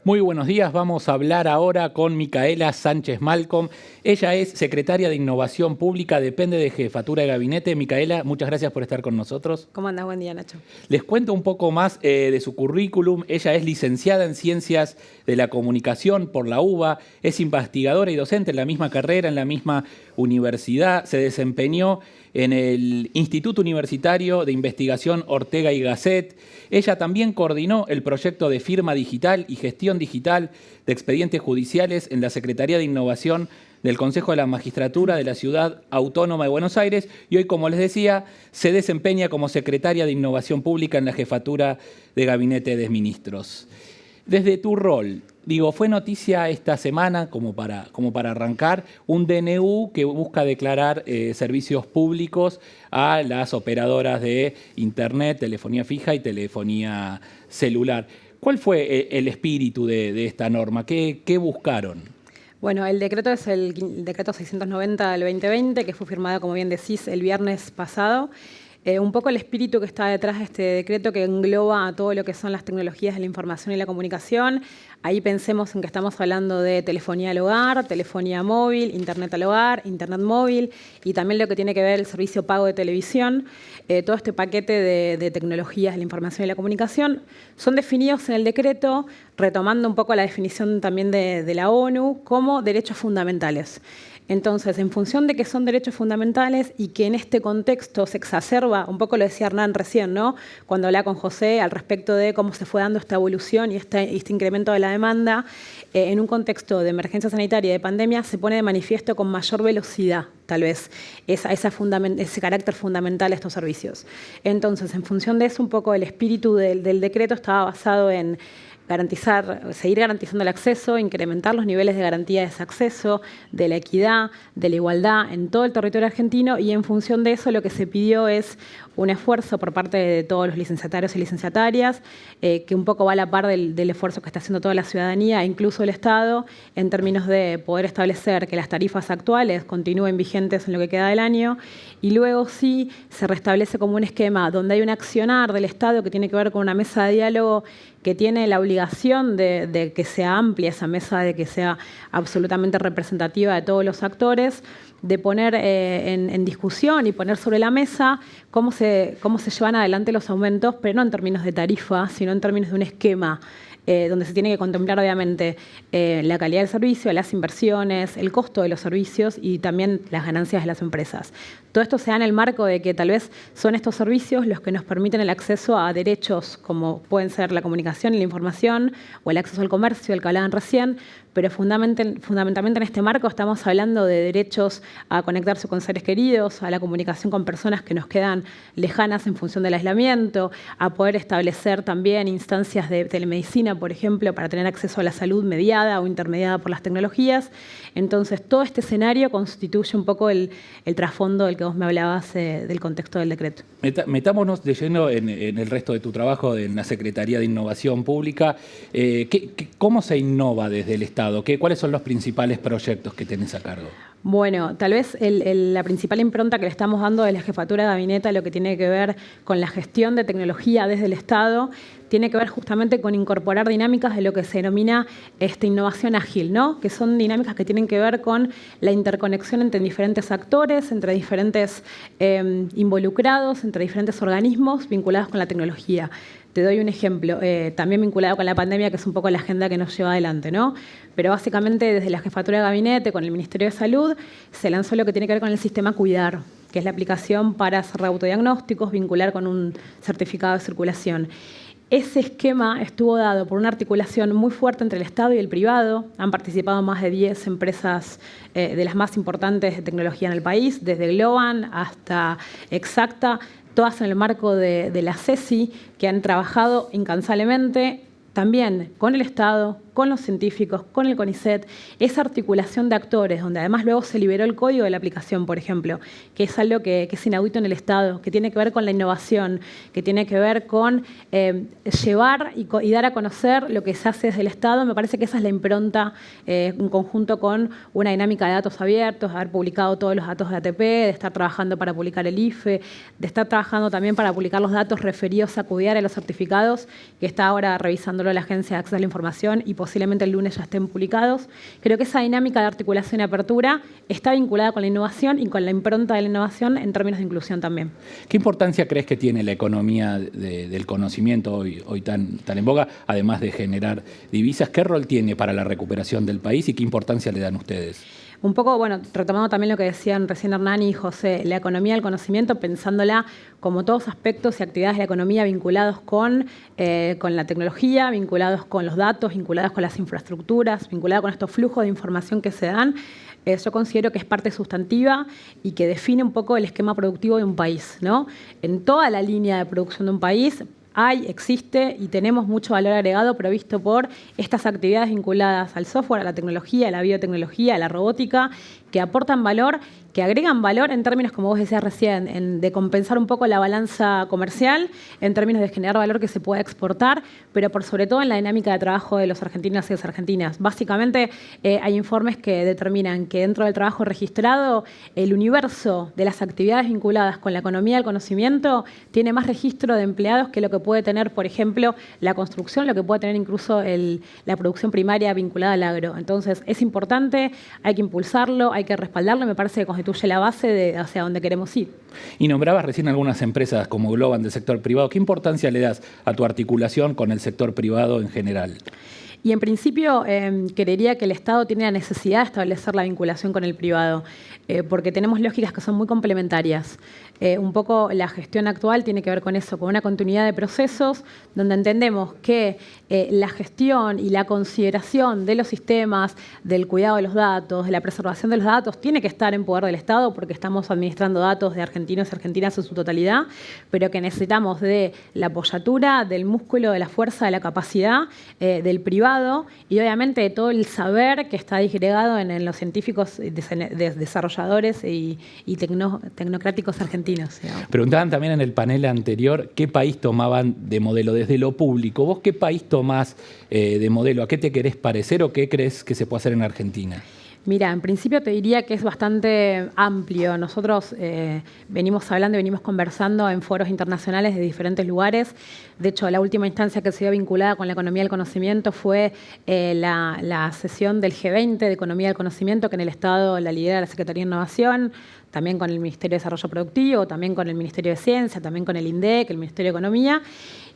Muy buenos días, vamos a hablar ahora con Micaela Sánchez Malcom. Ella es secretaria de Innovación Pública, depende de Jefatura de Gabinete. Micaela, muchas gracias por estar con nosotros. ¿Cómo andás? Buen día, Nacho. Les cuento un poco más de su currículum. Ella es licenciada en Ciencias de la Comunicación por la UBA, es investigadora y docente en la misma carrera, en la misma universidad. Se desempeñó en el Instituto Universitario de Investigación Ortega y Gasset. Ella también coordinó el proyecto de firma digital y gestión digital de expedientes judiciales en la Secretaría de Innovación del Consejo de la Magistratura de la Ciudad Autónoma de Buenos Aires y hoy, como les decía, se desempeña como secretaria de Innovación Pública en la Jefatura de Gabinete de Ministros. Desde tu rol, fue noticia esta semana, como para arrancar, un DNU que busca declarar servicios públicos a las operadoras de Internet, telefonía fija y telefonía celular. ¿Cuál fue el espíritu de esta norma? ¿Qué buscaron? Bueno, el decreto es el decreto 690 del 2020, que fue firmado, como bien decís, el viernes pasado. Un poco el espíritu que está detrás de este decreto que engloba a todo lo que son las tecnologías de la información y la comunicación. Ahí pensemos en que estamos hablando de telefonía al hogar, telefonía móvil, internet al hogar, internet móvil y también lo que tiene que ver el servicio pago de televisión. Todo este paquete de tecnologías de la información y la comunicación son definidos en el decreto, retomando un poco la definición también de la ONU como derechos fundamentales. Entonces, en función de que son derechos fundamentales y que en este contexto se exacerba, un poco lo decía Hernán recién, ¿no? Cuando hablaba con José al respecto de cómo se fue dando esta evolución y este incremento de la demanda, en un contexto de emergencia sanitaria y de pandemia se pone de manifiesto con mayor velocidad, tal vez, ese carácter fundamental de estos servicios. Entonces, en función de eso, un poco el espíritu del decreto estaba basado en seguir garantizando el acceso, incrementar los niveles de garantía de ese acceso, de la equidad, de la igualdad en todo el territorio argentino y en función de eso lo que se pidió es un esfuerzo por parte de todos los licenciatarios y licenciatarias, que un poco va a la par del esfuerzo que está haciendo toda la ciudadanía e incluso el Estado en términos de poder establecer que las tarifas actuales continúen vigentes en lo que queda del año y luego sí se restablece como un esquema donde hay un accionar del Estado que tiene que ver con una mesa de diálogo que tiene la obligación de que sea amplia esa mesa, de que sea absolutamente representativa de todos los actores, de poner en discusión y poner sobre la mesa cómo se llevan adelante los aumentos, pero no en términos de tarifa, sino en términos de un esquema donde se tiene que contemplar obviamente la calidad del servicio, las inversiones, el costo de los servicios y también las ganancias de las empresas. Todo esto se da en el marco de que tal vez son estos servicios los que nos permiten el acceso a derechos como pueden ser la comunicación y la información o el acceso al comercio, el que hablaban recién, pero fundamentalmente en este marco estamos hablando de derechos a conectarse con seres queridos, a la comunicación con personas que nos quedan lejanas en función del aislamiento, a poder establecer también instancias de telemedicina, por ejemplo, para tener acceso a la salud mediada o intermediada por las tecnologías. Entonces, todo este escenario constituye un poco el trasfondo del que vos me hablabas del contexto del decreto. Metámonos de lleno en el resto de tu trabajo en la Secretaría de Innovación Pública. ¿Cómo se innova desde el Estado? ¿Cuáles son los principales proyectos que tenés a cargo? Bueno, tal vez la principal impronta que le estamos dando de la Jefatura de Gabinete a lo que tiene que ver con la gestión de tecnología desde el Estado tiene que ver justamente con incorporar dinámicas de lo que se denomina innovación ágil, ¿no? Que son dinámicas que tienen que ver con la interconexión entre diferentes actores, entre diferentes involucrados, entre diferentes organismos vinculados con la tecnología. Te doy un ejemplo, también vinculado con la pandemia, que es un poco la agenda que nos lleva adelante, ¿no? Pero básicamente desde la Jefatura de Gabinete, con el Ministerio de Salud, se lanzó lo que tiene que ver con el sistema Cuidar, que es la aplicación para hacer autodiagnósticos, vincular con un certificado de circulación. Ese esquema estuvo dado por una articulación muy fuerte entre el Estado y el privado. Han participado más de 10 empresas de las más importantes de tecnología en el país, desde Globan hasta Exacta, todas en el marco de la CESI, que han trabajado incansablemente también con el Estado, con los científicos, con el CONICET, esa articulación de actores, donde además luego se liberó el código de la aplicación, por ejemplo, que es algo que es inaudito en el Estado, que tiene que ver con la innovación, que tiene que ver con llevar y dar a conocer lo que se hace desde el Estado. Me parece que esa es la impronta en conjunto con una dinámica de datos abiertos, de haber publicado todos los datos de ATP, de estar trabajando para publicar el IFE, de estar trabajando también para publicar los datos referidos a Cuidar, a los certificados, que está ahora revisándolo la Agencia de Acceso a la Información y posiblemente el lunes ya estén publicados. Creo que esa dinámica de articulación y apertura está vinculada con la innovación y con la impronta de la innovación en términos de inclusión también. ¿Qué importancia crees que tiene la economía del conocimiento hoy tan en boga, además de generar divisas? ¿Qué rol tiene para la recuperación del país y qué importancia le dan ustedes? Un poco, bueno, retomando también lo que decían recién Hernani y José, la economía del conocimiento, pensándola como todos aspectos y actividades de la economía vinculados con la tecnología, vinculados con los datos, vinculados con las infraestructuras, vinculados con estos flujos de información que se dan. Yo considero que es parte sustantiva y que define un poco el esquema productivo de un país, ¿no? En toda la línea de producción de un país existe y tenemos mucho valor agregado provisto por estas actividades vinculadas al software, a la tecnología, a la biotecnología, a la robótica, que aportan valor, que agregan valor en términos, como vos decías recién, de compensar un poco la balanza comercial, en términos de generar valor que se pueda exportar, pero por sobre todo en la dinámica de trabajo de los argentinos y las argentinas. Básicamente hay informes que determinan que dentro del trabajo registrado, el universo de las actividades vinculadas con la economía del conocimiento tiene más registro de empleados que lo que puede tener, por ejemplo, la construcción, lo que puede tener incluso la producción primaria vinculada al agro. Entonces, es importante, hay que impulsarlo, hay que respaldarlo, me parece que constituye la base de hacia dónde queremos ir. Y nombrabas recién algunas empresas como Globan del sector privado. ¿Qué importancia le das a tu articulación con el sector privado en general? Y en principio creería que el Estado tiene la necesidad de establecer la vinculación con el privado, porque tenemos lógicas que son muy complementarias. Un poco la gestión actual tiene que ver con eso, con una continuidad de procesos donde entendemos que la gestión y la consideración de los sistemas, del cuidado de los datos, de la preservación de los datos, tiene que estar en poder del Estado porque estamos administrando datos de argentinos y argentinas en su totalidad, pero que necesitamos de la apoyatura, del músculo, de la fuerza, de la capacidad del privado y obviamente de todo el saber que está disgregado en los científicos, desarrolladores y tecnocráticos argentinos. Preguntaban también en el panel anterior qué país tomaban de modelo desde lo público. ¿Vos qué país tomás de modelo? ¿A qué te querés parecer o qué crees que se puede hacer en Argentina? Mira, en principio te diría que es bastante amplio. Nosotros venimos hablando y venimos conversando en foros internacionales de diferentes lugares. De hecho, la última instancia que se dio vinculada con la economía del conocimiento fue la sesión del G20 de Economía del Conocimiento, que en el Estado la lidera la Secretaría de Innovación, también con el Ministerio de Desarrollo Productivo, también con el Ministerio de Ciencia, también con el INDEC, el Ministerio de Economía.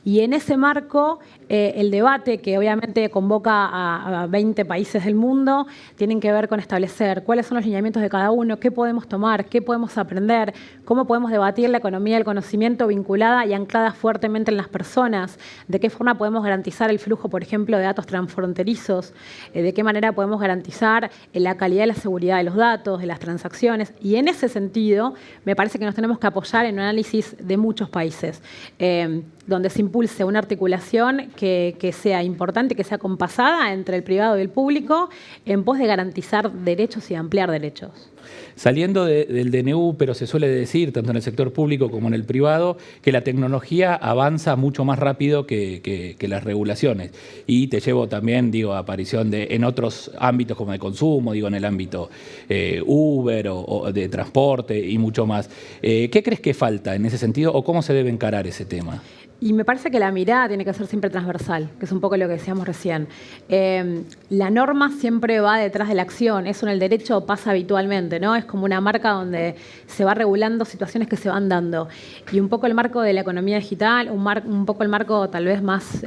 Y en ese marco, el debate que obviamente convoca a 20 países del mundo, tienen que ver con establecer cuáles son los lineamientos de cada uno, qué podemos tomar, qué podemos aprender, cómo podemos debatir la economía del conocimiento vinculada y anclada fuertemente en las personas, de qué forma podemos garantizar el flujo, por ejemplo, de datos transfronterizos, de qué manera podemos garantizar la calidad y la seguridad de los datos, de las transacciones. Y en ese sentido, me parece que nos tenemos que apoyar en un análisis de muchos países, donde se impulse una articulación que sea importante, que sea compasada entre el privado y el público, en pos de garantizar derechos y ampliar derechos. Saliendo del DNU, pero se suele decir, tanto en el sector público como en el privado, que la tecnología avanza mucho más rápido que las regulaciones. Y te llevo también, a aparición en otros ámbitos como de consumo, en el ámbito Uber o de transporte y mucho más. ¿Qué crees que falta en ese sentido o cómo se debe encarar ese tema? Y me parece que la mirada tiene que ser siempre transversal, que es un poco lo que decíamos recién. La norma siempre va detrás de la acción, eso en el derecho pasa habitualmente, ¿no? Es como una marca donde se va regulando situaciones que se van dando. Y un poco el marco de la economía digital, un poco el marco tal vez más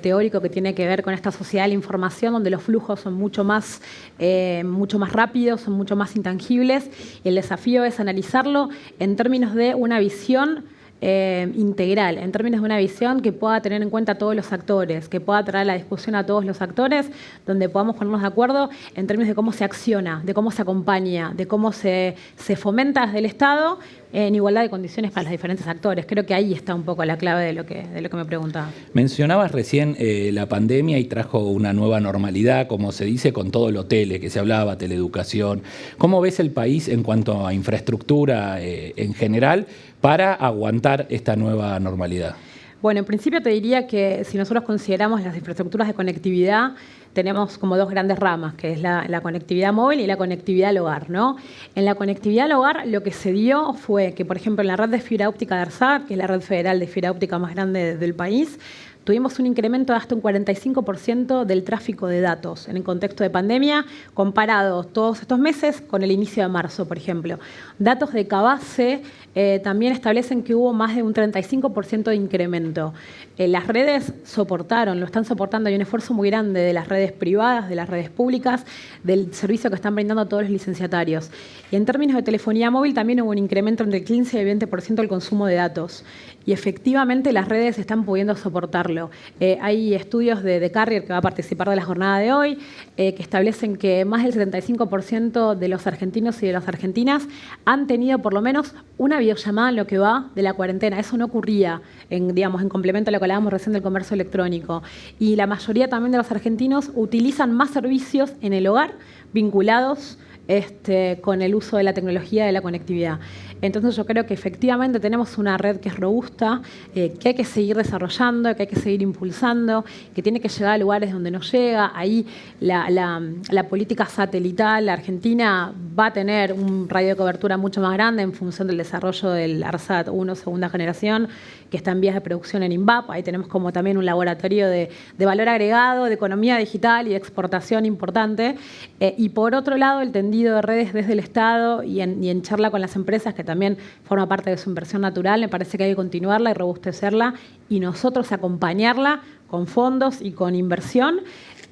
teórico que tiene que ver con esta sociedad de la información, donde los flujos son mucho más rápidos, son mucho más intangibles. Y el desafío es analizarlo en términos de una visión integral, en términos de una visión que pueda tener en cuenta a todos los actores, que pueda traer la discusión a todos los actores, donde podamos ponernos de acuerdo en términos de cómo se acciona, de cómo se acompaña, de cómo se fomenta desde el Estado en igualdad de condiciones para los diferentes actores. Creo que ahí está un poco la clave de lo que me preguntaba. Mencionabas recién la pandemia y trajo una nueva normalidad, como se dice, con todo lo tele que se hablaba, teleeducación. ¿Cómo ves el país en cuanto a infraestructura en general para aguantar esta nueva normalidad? Bueno, en principio te diría que si nosotros consideramos las infraestructuras de conectividad, tenemos como dos grandes ramas, que es la conectividad móvil y la conectividad al hogar, ¿no? En la conectividad al hogar lo que se dio fue que, por ejemplo, en la red de fibra óptica de ARSAT, que es la red federal de fibra óptica más grande del país, tuvimos un incremento de hasta un 45% del tráfico de datos en el contexto de pandemia, comparado todos estos meses con el inicio de marzo, por ejemplo. Datos de Cabase también establecen que hubo más de un 35% de incremento. Las redes lo están soportando, hay un esfuerzo muy grande de las redes privadas, de las redes públicas, del servicio que están brindando a todos los licenciatarios. Y en términos de telefonía móvil también hubo un incremento entre el 15 y el 20% del consumo de datos. Y efectivamente las redes están pudiendo soportarlo. Hay estudios de Carrier, que va a participar de la jornada de hoy, que establecen que más del 75% de los argentinos y de las argentinas han tenido por lo menos una videollamada en lo que va de la cuarentena. Eso no ocurría en complemento a lo que hablábamos recién del comercio electrónico. Y la mayoría también de los argentinos utilizan más servicios en el hogar vinculados con el uso de la tecnología de la conectividad. Entonces yo creo que efectivamente tenemos una red que es robusta, que hay que seguir desarrollando, que hay que seguir impulsando, que tiene que llegar a lugares donde no llega. Ahí la política satelital, la Argentina va a tener un radio de cobertura mucho más grande en función del desarrollo del ARSAT 1, segunda generación, que está en vías de producción en INVAP. Ahí tenemos como también un laboratorio de valor agregado, de economía digital y de exportación importante. Y por otro lado, el tendido de redes desde el Estado y en charla con las empresas, que también forma parte de su inversión natural, me parece que hay que continuarla y robustecerla y nosotros acompañarla con fondos y con inversión,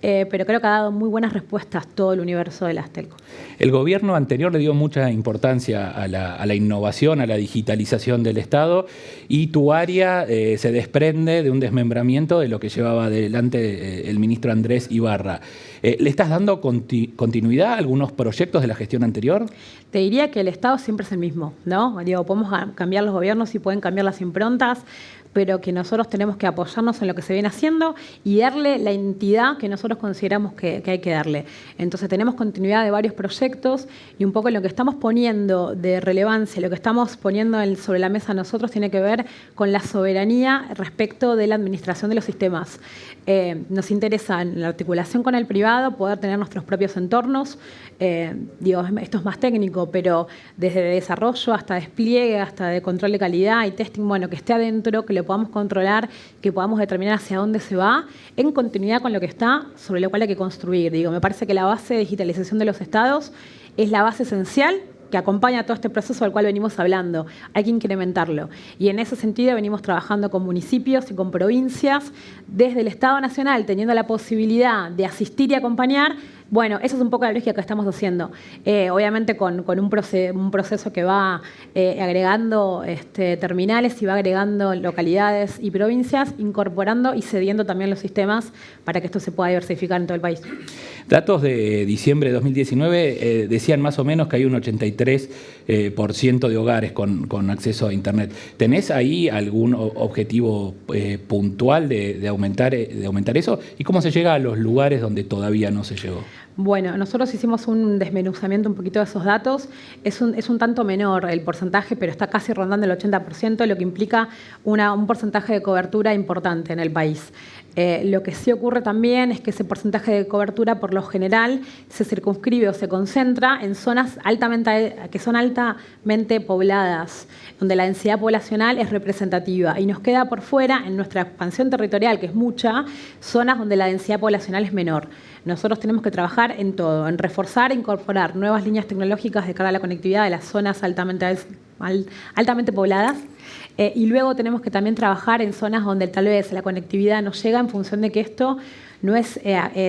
pero creo que ha dado muy buenas respuestas todo el universo de las telcos. El gobierno anterior le dio mucha importancia a la innovación, a la digitalización del Estado, y tu área se desprende de un desmembramiento de lo que llevaba adelante el ministro Andrés Ibarra. ¿Le estás dando continuidad a algunos proyectos de la gestión anterior? Te diría que el Estado siempre es el mismo, ¿no? Podemos cambiar los gobiernos y pueden cambiar las improntas, pero que nosotros tenemos que apoyarnos en lo que se viene haciendo y darle la entidad que nosotros consideramos que hay que darle. Entonces tenemos continuidad de varios proyectos y un poco lo que estamos poniendo de relevancia, lo que estamos poniendo sobre la mesa nosotros tiene que ver con la soberanía respecto de la administración de los sistemas. Nos interesa en la articulación con el privado poder tener nuestros propios entornos. Esto es más técnico, pero desde desarrollo hasta despliegue, hasta de control de calidad y testing, que esté adentro, que lo podamos controlar, que podamos determinar hacia dónde se va, en continuidad con lo que está, sobre lo cual hay que construir. Me parece que la base de digitalización de los estados es la base esencial que acompaña todo este proceso del cual venimos hablando. Hay que incrementarlo. Y en ese sentido venimos trabajando con municipios y con provincias, desde el Estado Nacional, teniendo la posibilidad de asistir y acompañar. Esa es un poco la lógica que estamos haciendo. Obviamente con un proceso que va agregando terminales y va agregando localidades y provincias, incorporando y cediendo también los sistemas para que esto se pueda diversificar en todo el país. Datos de diciembre de 2019 decían más o menos que hay un 83% de hogares con acceso a Internet. ¿Tenés ahí algún objetivo puntual de aumentar eso? ¿Y cómo se llega a los lugares donde todavía no se llegó? Nosotros hicimos un desmenuzamiento un poquito de esos datos. Es un tanto menor el porcentaje, pero está casi rondando el 80%, lo que implica un porcentaje de cobertura importante en el país. Lo que sí ocurre también es que ese porcentaje de cobertura, por lo general, se circunscribe o se concentra en zonas que son altamente pobladas, donde la densidad poblacional es representativa. Y nos queda por fuera, en nuestra expansión territorial, que es mucha, zonas donde la densidad poblacional es menor. Nosotros tenemos que trabajar en todo, en reforzar e incorporar nuevas líneas tecnológicas de cara a la conectividad de las zonas altamente pobladas. Y luego tenemos que también trabajar en zonas donde tal vez la conectividad no llega, en función de que esto no es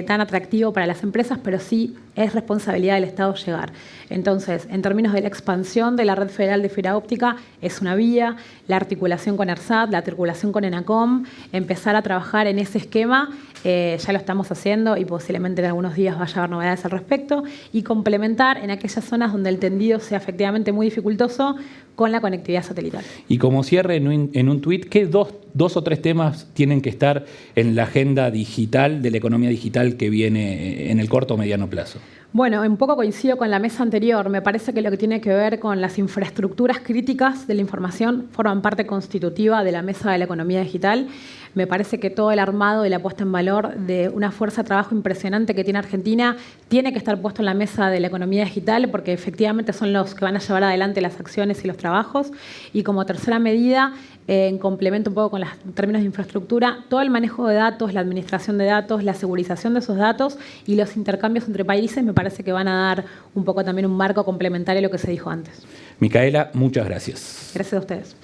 tan atractivo para las empresas, pero sí es responsabilidad del Estado llegar. Entonces, en términos de la expansión de la red federal de fibra óptica, es una vía, la articulación con ARSAT, la articulación con ENACOM, empezar a trabajar en ese esquema, ya lo estamos haciendo y posiblemente en algunos días vaya a haber novedades al respecto, y complementar en aquellas zonas donde el tendido sea efectivamente muy dificultoso con la conectividad satelital. Y como cierre en un tuit, ¿qué dos o tres temas tienen que estar en la agenda digital, de la economía digital que viene en el corto o mediano plazo? Bueno, un poco coincido con la mesa anterior. Me parece que lo que tiene que ver con las infraestructuras críticas de la información forman parte constitutiva de la mesa de la economía digital. Me parece que todo el armado y la puesta en valor de una fuerza de trabajo impresionante que tiene Argentina tiene que estar puesto en la mesa de la economía digital porque efectivamente son los que van a llevar adelante las acciones y los trabajos. Y como tercera medida, en complemento un poco con los términos de infraestructura, todo el manejo de datos, la administración de datos, la segurización de esos datos y los intercambios entre países me parece que van a dar un poco también un marco complementario a lo que se dijo antes. Micaela, muchas gracias. Gracias a ustedes.